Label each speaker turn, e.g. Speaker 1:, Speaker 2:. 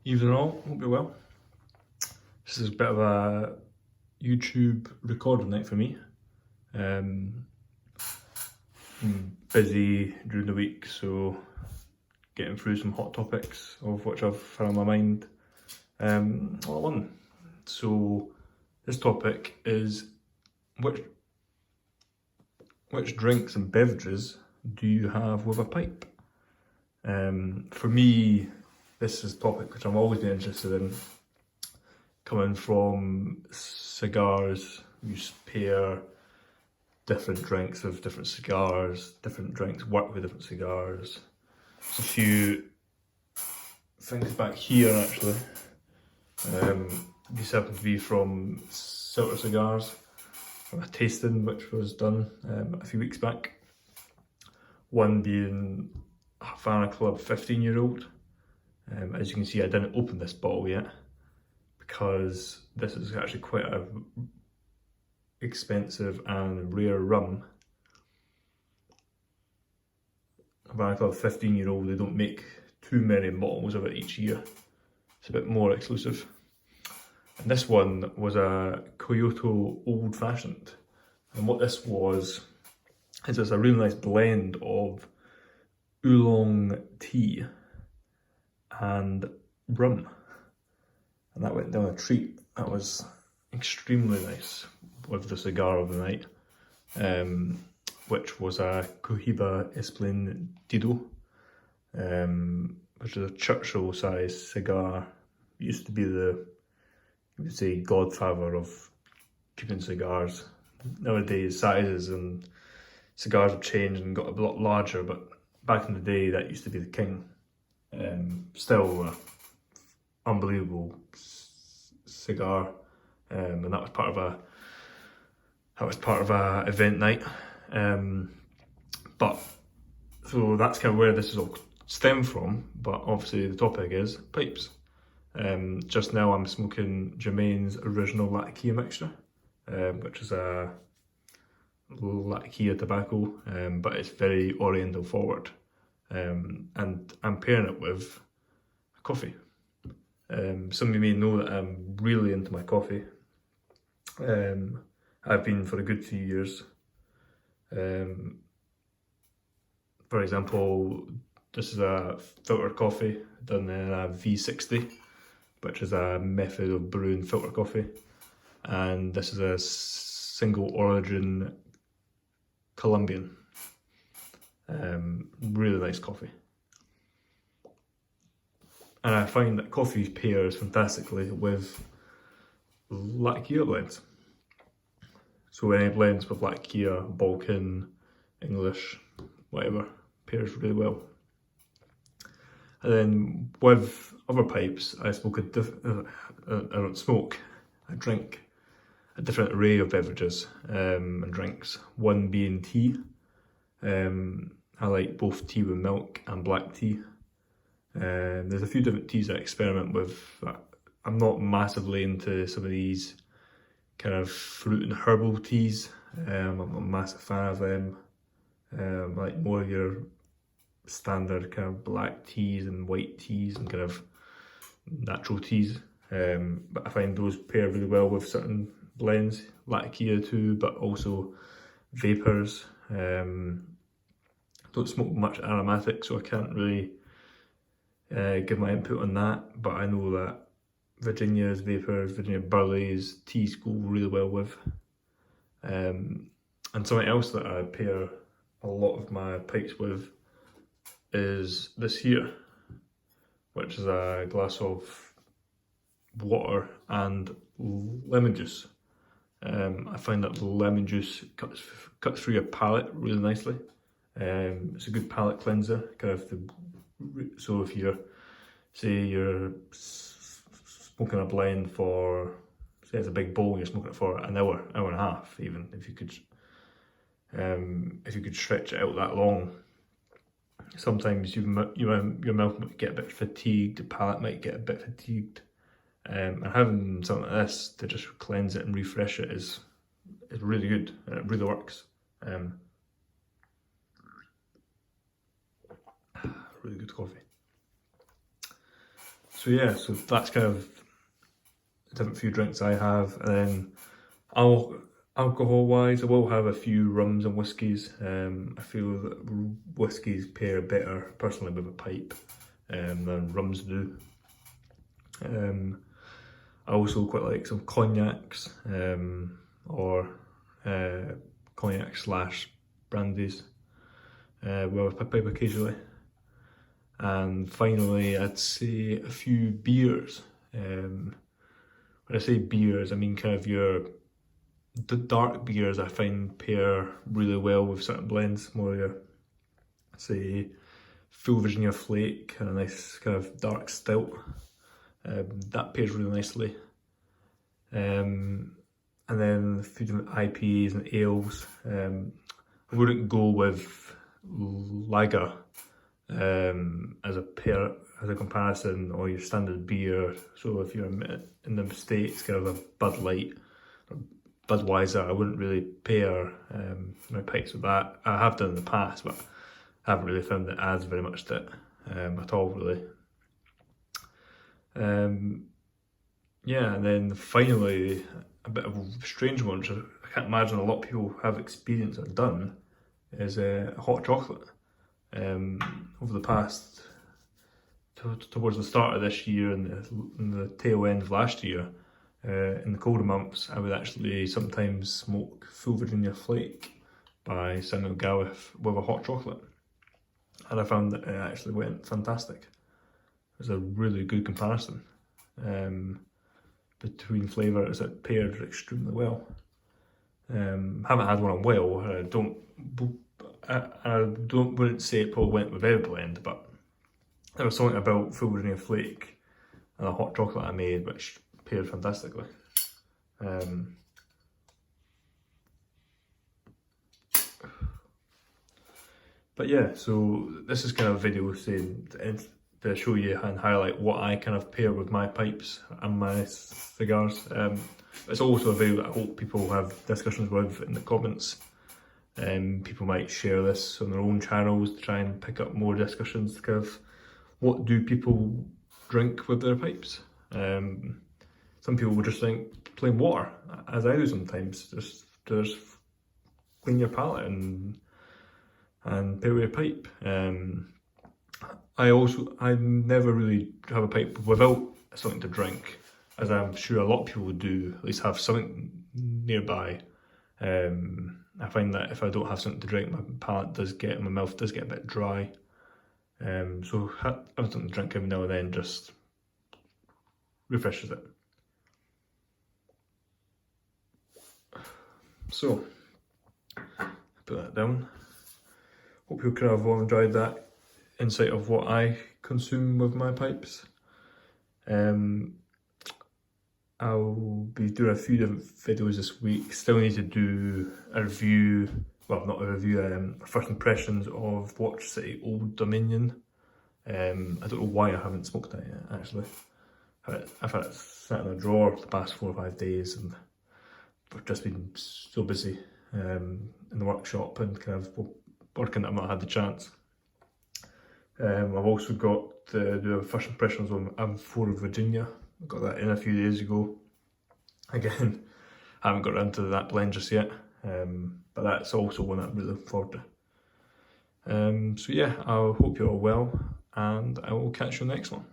Speaker 1: Evening all, hope you're well. This is a bit of a YouTube recording night for me. I'm busy during the week, so getting through some hot topics of which I've had on my mind all at once. So this topic is which drinks and beverages do you have with a pipe? For me, this is a topic which I've always been interested in. Coming from cigars, you pair different drinks with different cigars, different drinks work with different cigars. There's a few things back here actually. These happen to be from Silver Cigars, from a tasting which was done a few weeks back. One being Havana Club 15-year-old. As you can see, I didn't open this bottle yet because this is actually quite a expensive and rare rum. Havana Club 15-year-old, they don't make too many bottles of it each year. It's a bit more exclusive. And this one was a Coyote Old-Fashioned. And what this was, is it's a really nice blend of oolong tea and rum. And that went down a treat. That was extremely nice with the cigar of the night, which was a Cohiba Esplendido, which is a Churchill size cigar. Used to be the, you would say, godfather of keeping cigars. Nowadays sizes and cigars have changed and got a lot larger, but back in the day that used to be the king. Still unbelievable cigar, and that was part of a event night. But so that's kind of where this is all stemmed from. But obviously the topic is pipes. Just now I'm smoking Jermaine's original Latakia mixture, which is a Latakia tobacco, but it's very oriental forward. And I'm pairing it with a coffee. Some of you may know that I'm really into my coffee. I've been for a good few years. For example, this is a filter coffee done in a V60, which is a method of brewing filter coffee. And this is a single origin Colombian. Really nice coffee. And I find that coffee pairs fantastically with Latakia blends. So any blends with Latakia, Balkan, English, whatever, pairs really well. And then with other pipes, I drink a different array of beverages and drinks. One being tea. I like both tea with milk and black tea. There's a few different teas I experiment with. I'm not massively into some of these kind of fruit and herbal teas. I'm not a massive fan of them. I like more of your standard kind of black teas and white teas and kind of natural teas. But I find those pair really well with certain blends, Latakia too, but also vapors. Don't smoke much aromatic, so I can't really give my input on that, but I know that Virginia's vapors, Virginia Burley's teas go really well with. And something else that I pair a lot of my pipes with is this here, which is a glass of water and lemon juice. I find that the lemon juice cuts through your palate really nicely. It's a good palate cleanser, so if you're smoking a blend for, say it's a big bowl, you're smoking it for an hour and a half, even if you could stretch it out that long. Sometimes your mouth might get a bit fatigued, the palate might get a bit fatigued, and having something like this to just cleanse it and refresh it is really good, and it really works. Really good coffee. So yeah, so that's kind of a different few drinks I have, and then alcohol wise, I will have a few rums and whiskies. I feel that whiskies pair better personally with a pipe than rums do. I also quite like some cognacs or cognac slash brandies with a pipe occasionally. And finally, I'd say a few beers. When I say beers, I mean kind of the dark beers I find pair really well with certain blends. More your, say, full Virginia Flake and a nice kind of dark stout. That pairs really nicely. And then a few different IPAs and ales. I wouldn't go with lager as a comparison, or your standard beer. So if you're in the States, kind of a Bud Light or Budweiser, I wouldn't really pair my pipes with that. I have done in the past, but I haven't really found it adds very much to it at all, really. Yeah, and then finally, a bit of a strange one, which I can't imagine a lot of people have experienced or done, is hot chocolate. Over the past, towards the start of this year and the tail end of last year, in the colder months, I would actually sometimes smoke full Virginia Flake by Samuel Gawith with a hot chocolate. And I found that it actually went fantastic. It was a really good comparison between flavours. It paired extremely well. Haven't had one in a while. Wouldn't say it probably went with every blend, but there was something about full Virginia Flake and a hot chocolate I made which paired fantastically. But yeah, so this is kind of a video saying to show you and highlight what I kind of pair with my pipes and my cigars. It's also a video that I hope people have discussions with in the comments. People might share this on their own channels to try and pick up more discussions. Kind of, what do people drink with their pipes? Some people will just drink plain water, as I do sometimes. Just clean your palate and pair with your pipe. I never really have a pipe without something to drink, as I'm sure a lot of people do, at least have something nearby. I find that if I don't have something to drink, my mouth does get a bit dry. So having something to drink every now and then just refreshes it. So, put that down. Hope you kind of all enjoyed that insight of what I consume with my pipes. I'll be doing a few different videos this week. Still need to do a review, well, not a review, first impressions of Watch City Old Dominion. I don't know why I haven't smoked that yet, actually. I've had it sat in a drawer for the past 4 or 5 days, and I've just been so busy in the workshop and kind of working that I've not had the chance. I've also got to do a first impressions on M4 Virginia. I got that in a few days ago. Again, I haven't got around to that blend just yet, but that's also one I'm really looking forward to. So yeah, I hope you're all well, and I will catch you next one.